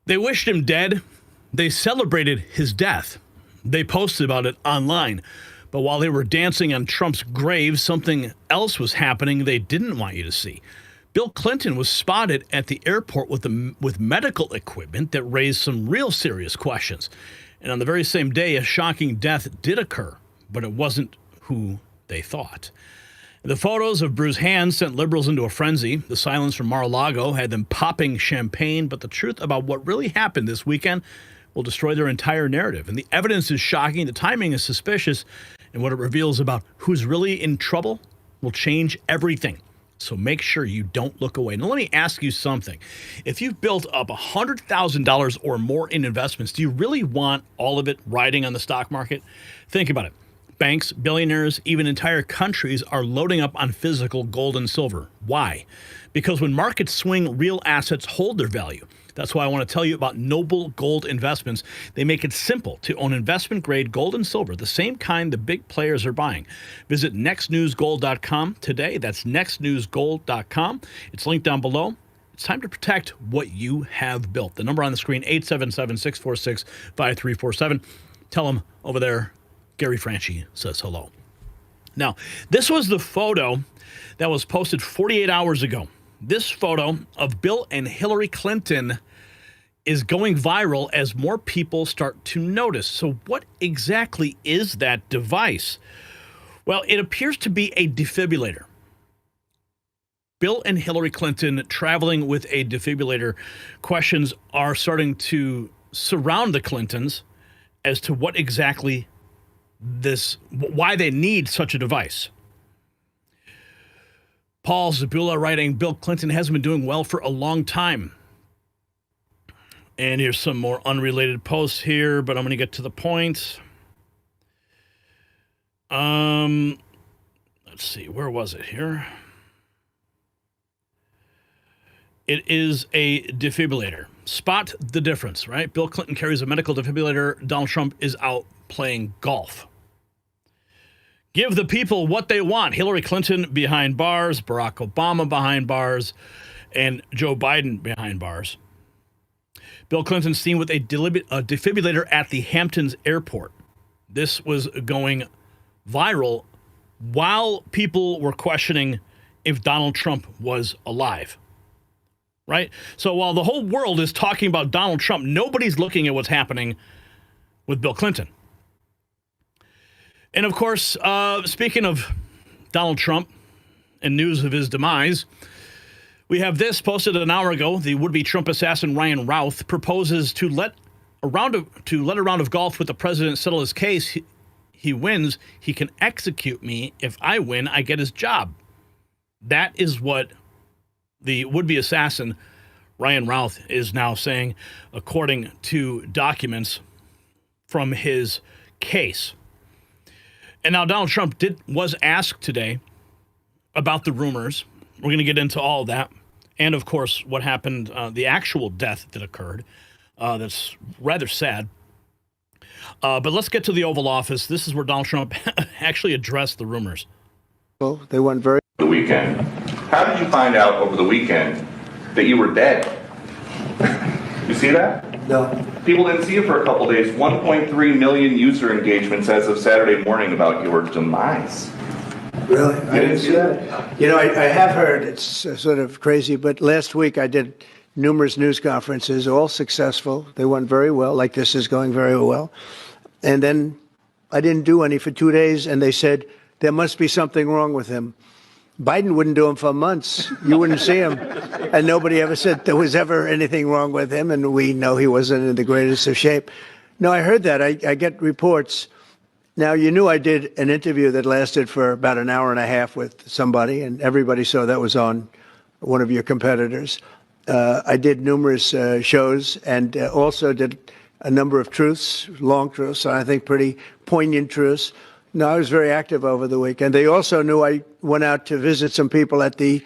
They wished him dead. They celebrated his death. They posted about it online. But while they were dancing on Trump's grave, something else was happening they didn't want you to see. Bill Clinton was spotted at the airport with medical equipment that raised some real serious questions. And on the very same day, a shocking death did occur, but it wasn't who they thought. The photos of Bruce's hands sent liberals into a frenzy. The silence from Mar-a-Lago had them popping champagne, but the truth about what really happened this weekend will destroy their entire narrative. And the evidence is shocking, the timing is suspicious, and what it reveals about who's really in trouble will change everything. So make sure you don't look away. Now, let me ask you something. If you've built up $100,000 or more in investments, do you really want all of it riding on the stock market? Think about it. Banks, billionaires, even entire countries are loading up on physical gold and silver. Why? Because when markets swing, real assets hold their value. That's why I want to tell you about Noble Gold Investments. They make it simple to own investment-grade gold and silver, the same kind the big players are buying. Visit nextnewsgold.com today. That's nextnewsgold.com. It's linked down below. It's time to protect what you have built. The number on the screen, 877-646-5347. Tell them over there, Gary Franchi says hello. Now, this was the photo that was posted 48 hours ago. This photo of Bill and Hillary Clinton is going viral as more people start to notice. So what exactly is that device? Well, it appears to be a defibrillator. Bill and Hillary Clinton traveling with a defibrillator. Questions are starting to surround the Clintons as to what exactly why they need such a device. Paul Zabula writing, Bill Clinton hasn't been doing well for a long time. And here's some more unrelated posts here, but I'm going to get to the point. Let's see, where was it here? It is a defibrillator. Spot the difference, right? Bill Clinton carries a medical defibrillator. Donald Trump is out playing golf. Give the people what they want. Hillary Clinton behind bars, Barack Obama behind bars, and Joe Biden behind bars. Bill Clinton seen with a defibrillator at the Hamptons airport. This was going viral while people were questioning if Donald Trump was alive. Right? So while the whole world is talking about Donald Trump, nobody's looking at what's happening with Bill Clinton. And of course, speaking of Donald Trump and news of his demise, we have this posted an hour ago. The would-be Trump assassin Ryan Routh proposes to let a round of golf with the president settle his case. He wins, he can execute me. If I win, I get his job. That is what the would-be assassin Ryan Routh is now saying, according to documents from his case. And now Donald Trump was asked today about the rumors. We're going to get into all of that. And, of course, what happened, the actual death that occurred. That's rather sad. But let's get to the Oval Office. This is where Donald Trump actually addressed the rumors. Well, they went very... The weekend. How did you find out over the weekend that you were dead? You see that? No. People didn't see you for a couple days. 1.3 million user engagements as of Saturday morning about your demise. Really? You didn't see that? You know, I have heard, it's sort of crazy, but last week I did numerous news conferences, all successful. They went very well, like this is going very well. And then I didn't do any for 2 days, and they said, there must be something wrong with him. Biden wouldn't do them for months. You wouldn't see him. And nobody ever said there was ever anything wrong with him, and we know he wasn't in the greatest of shape. No, I heard that. I get reports. Now, you knew I did an interview that lasted for about an hour and a half with somebody, and everybody saw that was on one of your competitors. I did numerous shows and also did a number of truths, long truths, and I think pretty poignant truths. No, I was very active over the weekend. They also knew I went out to visit some people at the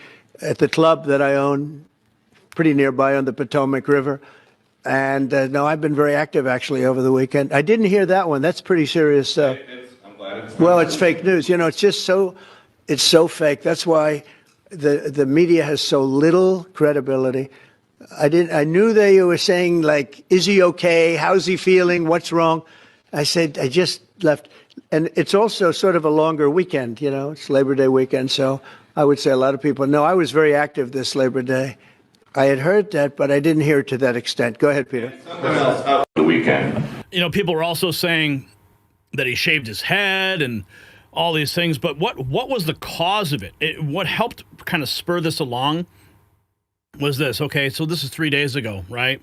club that I own pretty nearby on the Potomac River. And no, I've been very active actually over the weekend. I didn't hear that one. That's pretty serious stuff. I'm glad it's well, it's fake news. You know, it's just it's so fake. That's why the media has so little credibility. I knew they were saying, like, is he okay? How's he feeling? What's wrong? I said, I just left. And it's also sort of a longer weekend, it's Labor Day weekend. So I would say a lot of people know I was very active this Labor Day. I had heard that, but I didn't hear it to that extent. Go ahead, Peter. The weekend. People were also saying that he shaved his head and all these things. But what was the cause of it? What helped kind of spur this along was this. Okay, so this is 3 days ago, right?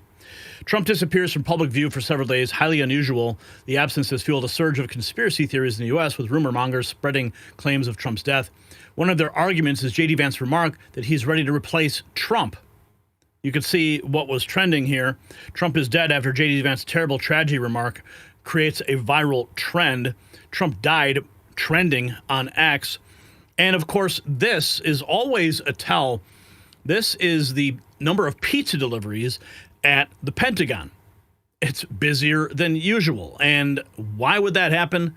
Trump disappears from public view for several days. Highly unusual. The absence has fueled a surge of conspiracy theories in the U.S., with rumor mongers spreading claims of Trump's death. One of their arguments is J.D. Vance's remark that he's ready to replace Trump. You can see what was trending here. Trump is dead after J.D. Vance's terrible tragedy remark creates a viral trend. Trump died trending on X. And of course, this is always a tell. This is the number of pizza deliveries at the Pentagon. It's busier than usual. And why would that happen?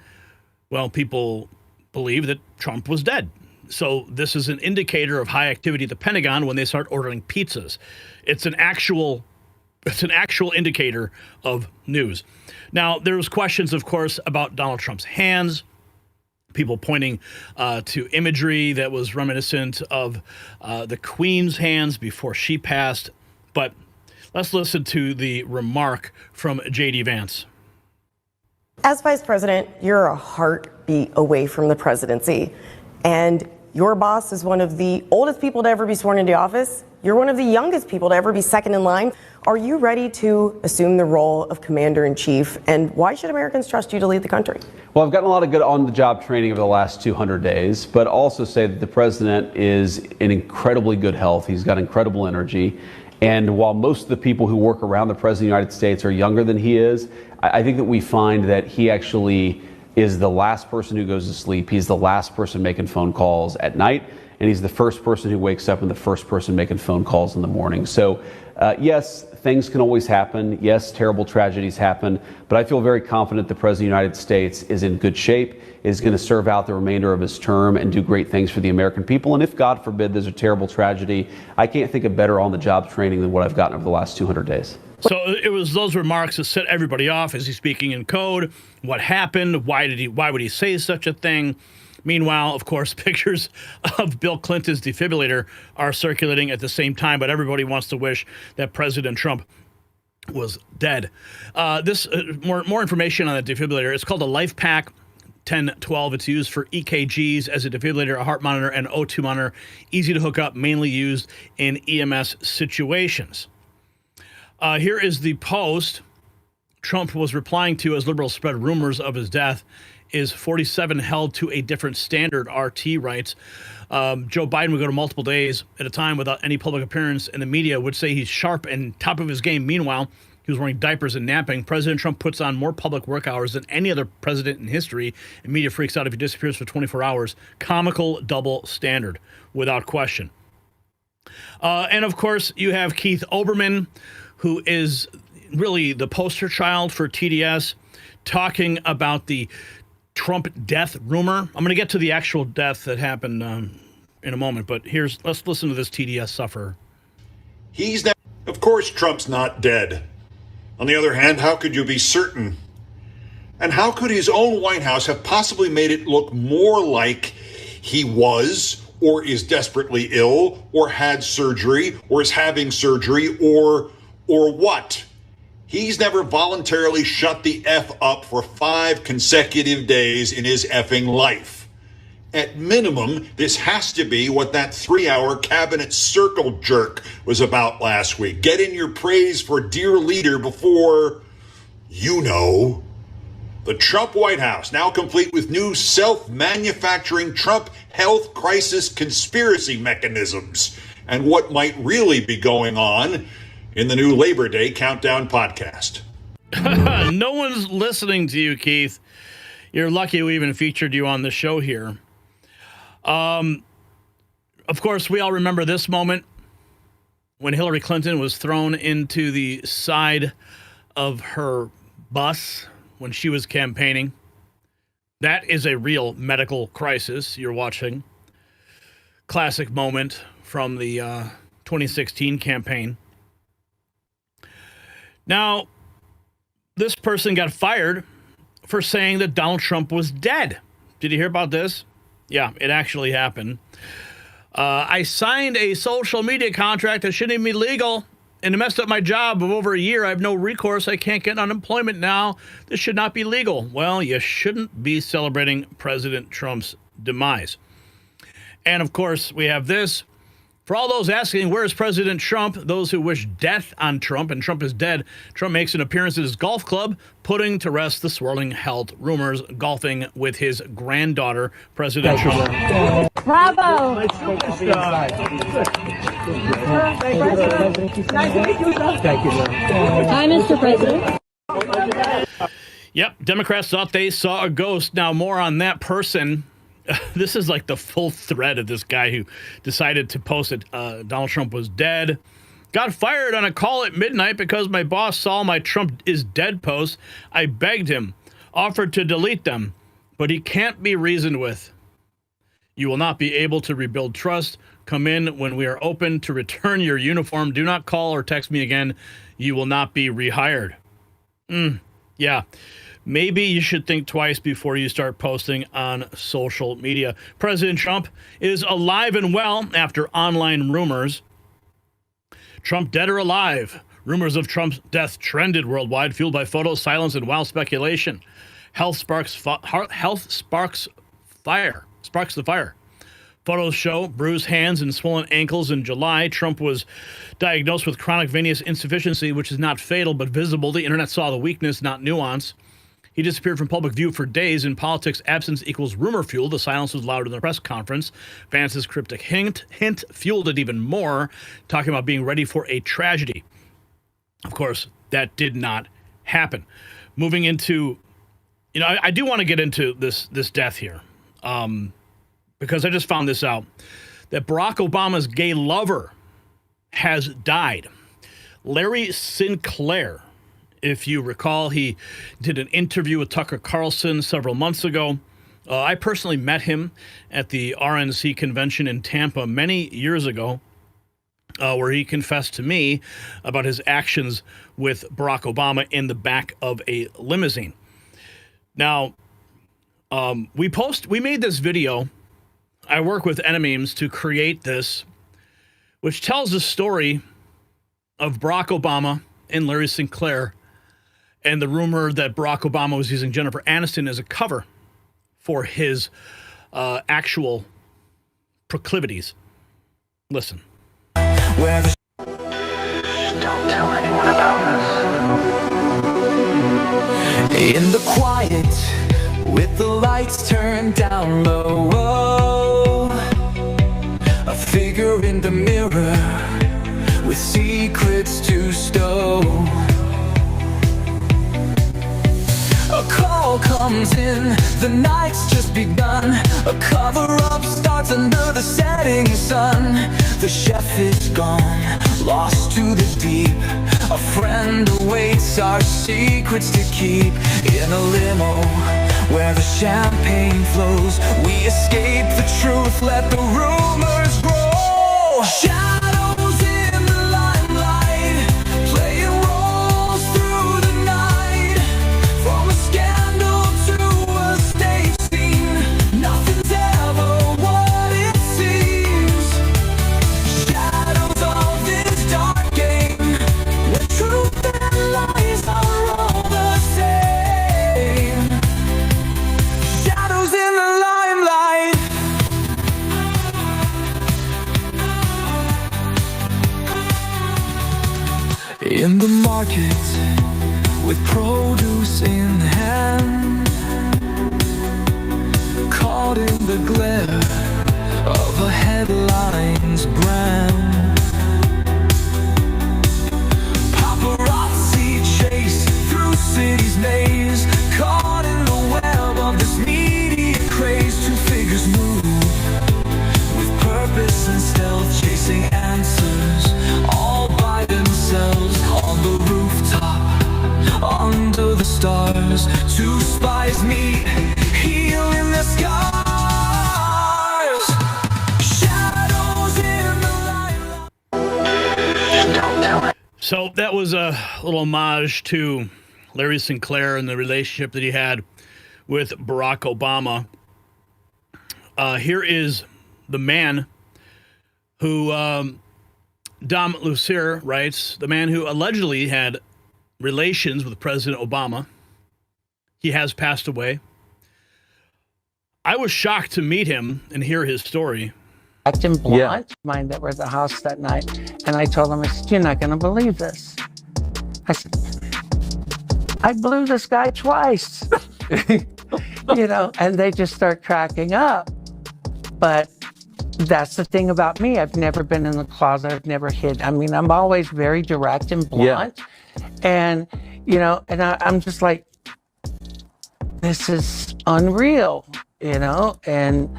Well, people believe that Trump was dead. So this is an indicator of high activity at the Pentagon when they start ordering pizzas. It's an actual indicator of news. Now, there was questions, of course, about Donald Trump's hands. People pointing to imagery that was reminiscent of the Queen's hands before she passed. But let's listen to the remark from J.D. Vance. As vice president, you're a heartbeat away from the presidency. And your boss is one of the oldest people to ever be sworn into office. You're one of the youngest people to ever be second in line. Are you ready to assume the role of commander-in-chief? And why should Americans trust you to lead the country? Well, I've gotten a lot of good on-the-job training over the last 200 days, but also say that the president is in incredibly good health. He's got incredible energy. And while most of the people who work around the president of the United States are younger than he is, I think that we find that he actually is the last person who goes to sleep. He's the last person making phone calls at night, and he's the first person who wakes up and the first person making phone calls in the morning. So, yes, things can always happen. Yes, terrible tragedies happen, but I feel very confident the President of the United States is in good shape, is going to serve out the remainder of his term and do great things for the American people. And if, God forbid, there's a terrible tragedy, I can't think of better on-the-job training than what I've gotten over the last 200 days. So it was those remarks that set everybody off. Is he speaking in code? What happened? Why would he say such a thing? Meanwhile, of course, pictures of Bill Clinton's defibrillator are circulating at the same time, but everybody wants to wish that President Trump was dead. More information on that defibrillator. It's called a LifePak 1012. It's used for EKGs as a defibrillator, a heart monitor, and O2 monitor. Easy to hook up, mainly used in EMS situations. Here is the post Trump was replying to as liberals spread rumors of his death. Is 47 held to a different standard, RT writes. Joe Biden would go to multiple days at a time without any public appearance, and the media would say he's sharp and top of his game. Meanwhile, he was wearing diapers and napping. President Trump puts on more public work hours than any other president in history, and media freaks out if he disappears for 24 hours. Comical double standard, without question. And of course, you have Keith Olbermann, who is really the poster child for TDS, talking about the Trump death rumor. I'm going to get to the actual death that happened in a moment, but let's listen to this TDS sufferer. Of course, Trump's not dead. On the other hand, how could you be certain? And how could his own White House have possibly made it look more like he was, or is desperately ill, or had surgery, or is having surgery, or what? He's never voluntarily shut the F up for 5 consecutive days in his effing life. At minimum, this has to be what that 3-hour cabinet circle jerk was about last week. Get in your praise for dear leader before, the Trump White House, now complete with new self-manufacturing Trump health crisis conspiracy mechanisms, and what might really be going on in the new Labor Day Countdown podcast. No one's listening to you, Keith. You're lucky we even featured you on the show here. Of course, we all remember this moment when Hillary Clinton was thrown into the side of her bus when she was campaigning. That is a real medical crisis you're watching. Classic moment from the 2016 campaign. Now, this person got fired for saying that Donald Trump was dead. Did you hear about this? Yeah, it actually happened. I signed a social media contract that shouldn't even be legal, and it messed up my job of over a year. I have no recourse. I can't get unemployment now. This should not be legal. Well, you shouldn't be celebrating President Trump's demise. And of course, we have this. For all those asking, where is President Trump? Those who wish death on Trump, and Trump is dead, Trump makes an appearance at his golf club, putting to rest the swirling health rumors, golfing with his granddaughter, President Trump. Bravo! Hi, Mr. President. Yep, Democrats thought they saw a ghost. Now, more on that person. This is like the full thread of this guy who decided to post that Donald Trump was dead. Got fired on a call at midnight because my boss saw my Trump is dead posts. I begged him, offered to delete them, but he can't be reasoned with. You will not be able to rebuild trust. Come in when we are open to return your uniform. Do not call or text me again. You will not be rehired. Yeah. Maybe you should think twice before you start posting on social media. President Trump is alive and well after online rumors. Trump dead or alive? Rumors of Trump's death trended worldwide, fueled by photos, silence, and wild speculation. Health sparks the fire. Photos show bruised hands and swollen ankles. In July, Trump was diagnosed with chronic venous insufficiency, which is not fatal but visible. The internet saw the weakness, not nuance. He disappeared from public view for days. In politics, absence equals rumor fuel. The silence was louder in the press conference. Vance's cryptic hint fueled it even more, talking about being ready for a tragedy. Of course, that did not happen. Moving into, I do want to get into this death here, because I just found this out, that Barack Obama's gay lover has died. Larry Sinclair. If you recall, he did an interview with Tucker Carlson several months ago. I personally met him at the RNC convention in Tampa many years ago, where he confessed to me about his actions with Barack Obama in the back of a limousine. Now, we made this video. I work with Enemies to create this, which tells the story of Barack Obama and Larry Sinclair, and the rumor that Barack Obama was using Jennifer Aniston as a cover for his actual proclivities. Listen. Don't tell anyone about this. In the quiet, with the lights turned down low, a figure in the mirror with secrets to stow. A call comes in, the night's just begun. A cover-up starts under the setting sun. The chef is gone, lost to the deep. A friend awaits our secrets to keep. In a limo where the champagne flows, we escape the truth, let the rumors grow. Shadows in the limelight, playing roles through the night. From a scandal to a stage scene, nothing's ever what it seems. Shadows of this dark game, where truth and lies are all the same. Shadows in the limelight. In the market, with produce in hand, caught in the glare of a headline's brand. Paparazzi chase through city's maze, caught in the web of this media craze. Two figures move with purpose and stealth, chasing answers all by themselves. On the rooftop, under the stars, two spies meet, healing their scars. Shadows in the light. So that was a little homage to Larry Sinclair and the relationship that he had with Barack Obama. Here is the man who, Dom Lucier writes, the man who allegedly had relations with President Obama. He has passed away. I was shocked to meet him and hear his story. Acting blunt, mine that were at the house that night. And I told him, I said, you're not going to believe this. I said, I blew this guy twice. You know, and they just start cracking up. But that's the thing about me. I've never been in the closet. I've never hid. I mean, I'm always very direct and blunt. Yeah. And, you know, and I'm just like, this is unreal, you know, and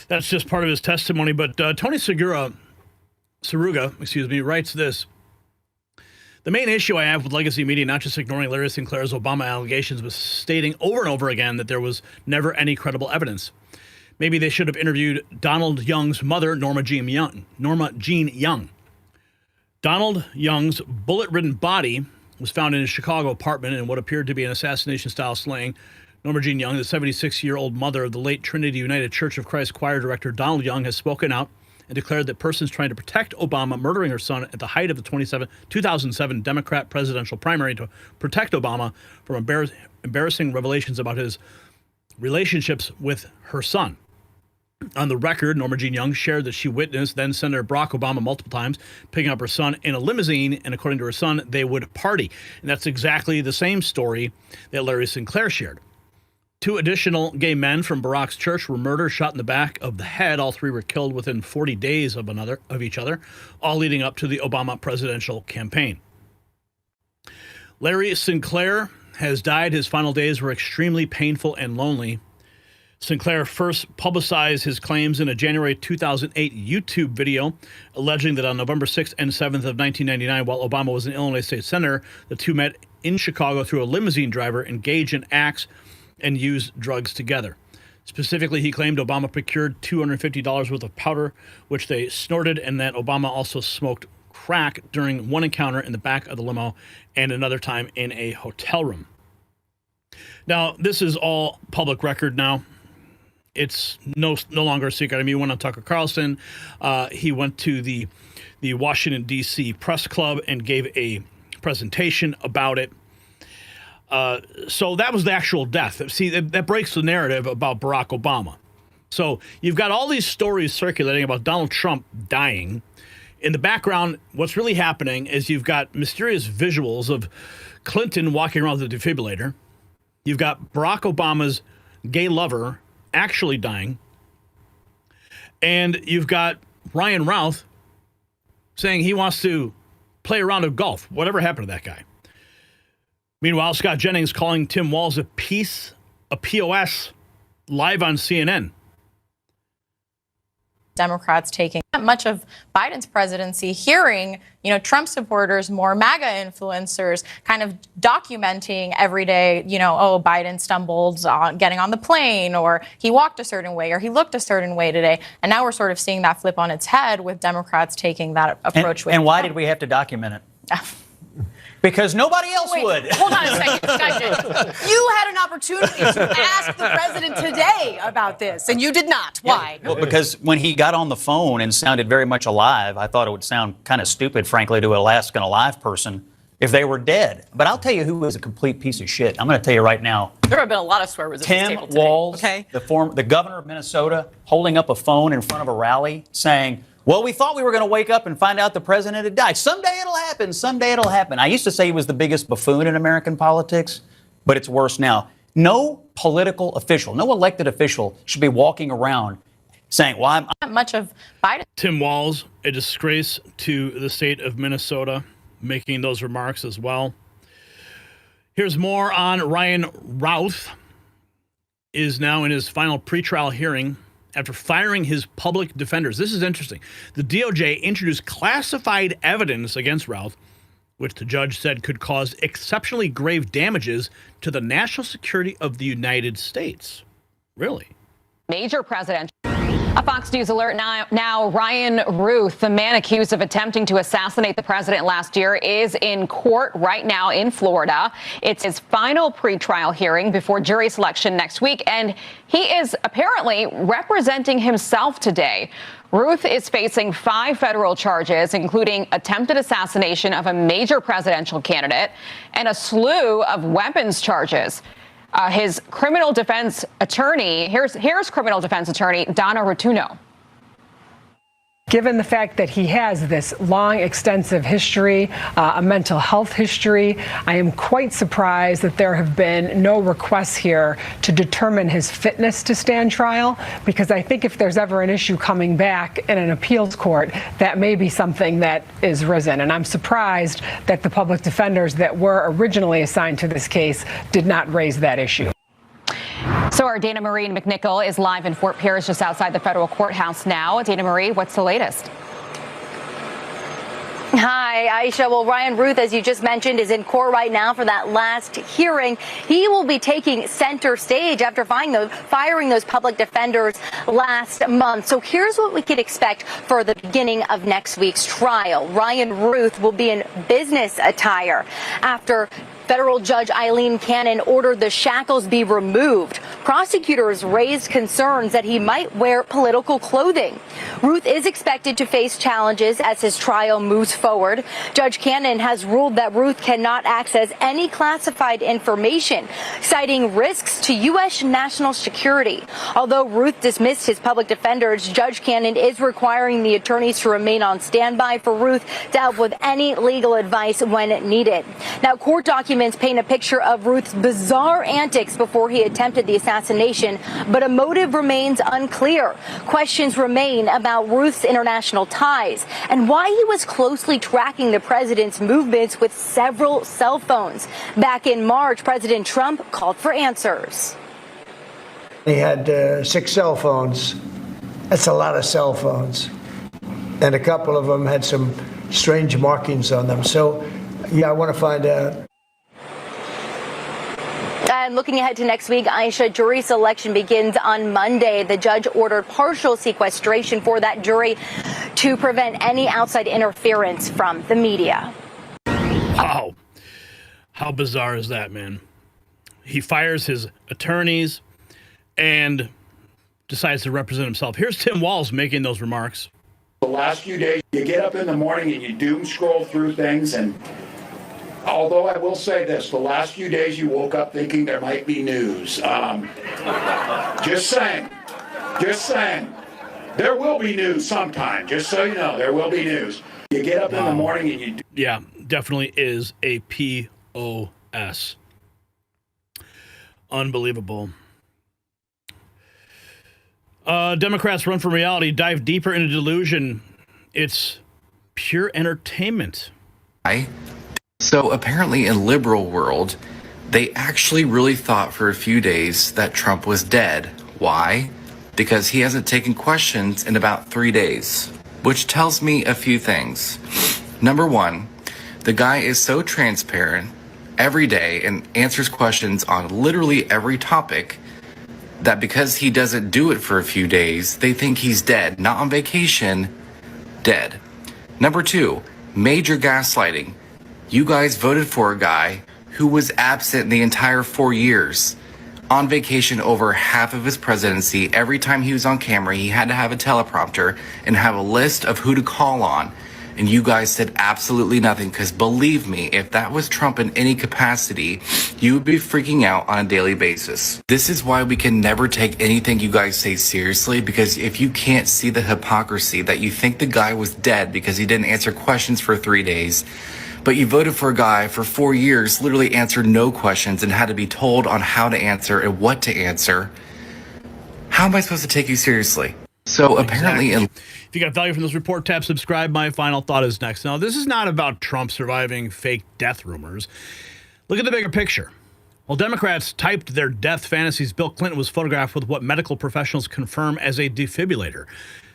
that's just part of his testimony. But Tony Saruga, writes this. The main issue I have with legacy media, not just ignoring Larry Sinclair's Obama allegations, but stating over and over again that there was never any credible evidence. Maybe they should have interviewed Donald Young's mother, Norma Jean Young. Donald Young's bullet-ridden body was found in his Chicago apartment in what appeared to be an assassination-style slaying. Norma Jean Young, the 76-year-old mother of the late Trinity United Church of Christ choir director Donald Young, has spoken out and declared that persons trying to protect Obama murdering her son at the height of the 2007 Democrat presidential primary to protect Obama from embarrassing revelations about his relationships with her son. On the record, Norma Jean Young shared that she witnessed then-Senator Barack Obama multiple times picking up her son in a limousine, and according to her son, they would party. And that's exactly the same story that Larry Sinclair shared. 2 additional gay men from Barack's church were murdered, shot in the back of the head. All 3 were killed within 40 days of each other, all leading up to the Obama presidential campaign. Larry Sinclair has died. His final days were extremely painful and lonely. Sinclair first publicized his claims in a January 2008 YouTube video, alleging that on November 6th and 7th of 1999, while Obama was an Illinois state senator, the 2 met in Chicago through a limousine driver, engaged in acts, and used drugs together. Specifically, he claimed Obama procured $250 worth of powder, which they snorted, and that Obama also smoked crack during one encounter in the back of the limo and another time in a hotel room. Now, this is all public record now. It's no longer a secret. I mean, he went on Tucker Carlson. He went to the Washington, D.C. press club and gave a presentation about it. So that was the actual death. See, that breaks the narrative about Barack Obama. So you've got all these stories circulating about Donald Trump dying. In the background, what's really happening is you've got mysterious visuals of Clinton walking around with a defibrillator. You've got Barack Obama's gay lover actually dying. And you've got Ryan Routh saying he wants to play a round of golf. Whatever happened to that guy? Meanwhile, Scott Jennings calling Tim Walz a POS, live on CNN. Democrats taking much of Biden's presidency, hearing, Trump supporters, more MAGA influencers, kind of documenting every day, oh, Biden stumbled on getting on the plane, or he walked a certain way, or he looked a certain way today. And now we're sort of seeing that flip on its head with Democrats taking that approach. And why did we have to document it? Because nobody else would. Hold on a second, Scott. You had an opportunity to ask the president today about this, and you did not. Why? Well, because when he got on the phone and sounded very much alive, I thought it would sound kind of stupid, frankly, to ask an alive person if they were dead. But I'll tell you who was a complete piece of shit. I'm going to tell you right now. There have been a lot of swear words at this table today. Tim Walz, okay? the governor of Minnesota, holding up a phone in front of a rally saying, well, we thought we were going to wake up and find out the president had died. Someday it'll happen. Someday it'll happen. I used to say he was the biggest buffoon in American politics, but it's worse now. No political official, no elected official should be walking around saying, well, I'm not much of Biden. Tim Walz, a disgrace to the state of Minnesota, making those remarks as well. Here's more on Ryan Routh is now in his final pretrial hearing after firing his public defenders. This is interesting. The DOJ introduced classified evidence against Routh, which the judge said could cause exceptionally grave damages to the national security of the United States. Really? Major presidential. A Fox News alert now. Ryan Ruth, the man accused of attempting to assassinate the president last year, is in court right now in Florida. It's his final pretrial hearing before jury selection next week, and he is apparently representing himself today. Ruth is facing 5 federal charges, including attempted assassination of a major presidential candidate and a slew of weapons charges. His criminal defense attorney, here's criminal defense attorney Donna Rotuno. Given the fact that he has this long, extensive history, a mental health history, I am quite surprised that there have been no requests here to determine his fitness to stand trial, because I think if there's ever an issue coming back in an appeals court, that may be something that is risen. And I'm surprised that the public defenders that were originally assigned to this case did not raise that issue. So our Dana Marie McNichol is live in Fort Pierce, just outside the federal courthouse now. Dana Marie, what's the latest? Hi, Aisha. Well, Ryan Ruth, as you just mentioned, is in court right now for that last hearing. He will be taking center stage after firing those public defenders last month. So here's what we could expect for the beginning of next week's trial. Ryan Ruth will be in business attire after federal judge Eileen Cannon ordered the shackles be removed. Prosecutors raised concerns that he might wear political clothing. Ruth is expected to face challenges as his trial moves forward. Judge Cannon has ruled that Ruth cannot access any classified information, citing risks to U.S. national security. Although Ruth dismissed his public defenders, Judge Cannon is requiring the attorneys to remain on standby for Ruth to help with any legal advice when needed. Now, court documents paint a picture of Ruth's bizarre antics before he attempted the assassination, but a motive remains unclear. Questions remain about Ruth's international ties and why he was closely tracking the president's movements with several cell phones. Back in March, President Trump called for answers. He had 6 cell phones. That's a lot of cell phones. And a couple of them had some strange markings on them. So, yeah, I want to find out. And looking ahead to next week, Aisha, jury selection begins on Monday. The judge ordered partial sequestration for that jury to prevent any outside interference from the media. Wow. How bizarre is that, man? He fires his attorneys and decides to represent himself. Here's Tim Walz making those remarks. The last few days, you get up in the morning and you doom scroll through things, and although I will say this, the last few days you woke up thinking there might be news. Just saying. There will be news sometime, just so you know, there will be news. You get up in the morning and you... Yeah, definitely is a POS. Unbelievable. Democrats run from reality, dive deeper into delusion. It's pure entertainment. So apparently in liberal world, they actually really thought for a few days that Trump was dead. Why? Because he hasn't taken questions in about 3 days, which tells me a few things. Number one, the guy is so transparent every day and answers questions on literally every topic that because he doesn't do it for a few days, they think he's dead, not on vacation, dead. Number two, major gaslighting. You guys voted for a guy who was absent the entire 4 years, on vacation over half of his presidency. Every time he was on camera, he had to have a teleprompter and have a list of who to call on. And you guys said absolutely nothing, because believe me, if that was Trump in any capacity, you would be freaking out on a daily basis. This is why we can never take anything you guys say seriously, because if you can't see the hypocrisy that you think the guy was dead because he didn't answer questions for 3 days, but you voted for a guy for 4 years, literally answered no questions and had to be told on how to answer and what to answer, how am I supposed to take you seriously? So apparently... Exactly. If you got value from this report, tap subscribe. My final thought is next. Now, this is not about Trump surviving fake death rumors. Look at the bigger picture. While Democrats typed their death fantasies, Bill Clinton was photographed with what medical professionals confirm as a defibrillator.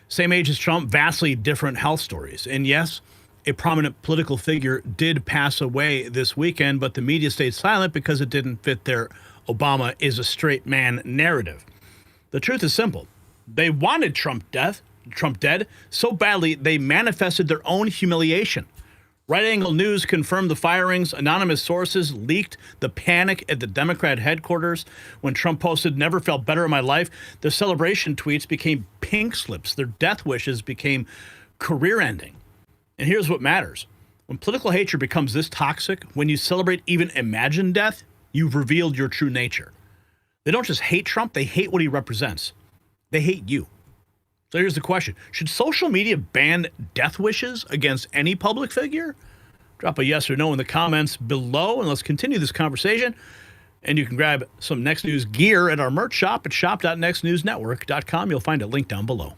Same age as Trump, vastly different health stories. And yes, a prominent political figure did pass away this weekend, but the media stayed silent because it didn't fit their Obama is a straight man narrative. The truth is simple. They wanted Trump dead so badly they manifested their own humiliation. Right Angle News confirmed the firings. Anonymous sources leaked the panic at the Democrat headquarters when Trump posted, "Never felt better in my life." Their celebration tweets became pink slips. Their death wishes became career ending. And here's what matters. When political hatred becomes this toxic, when you celebrate even imagined death, you've revealed your true nature. They don't just hate Trump, they hate what he represents. They hate you. So here's the question. Should social media ban death wishes against any public figure? Drop a yes or no in the comments below, and let's continue this conversation. And you can grab some Next News gear at our merch shop at shop.nextnewsnetwork.com. You'll find a link down below.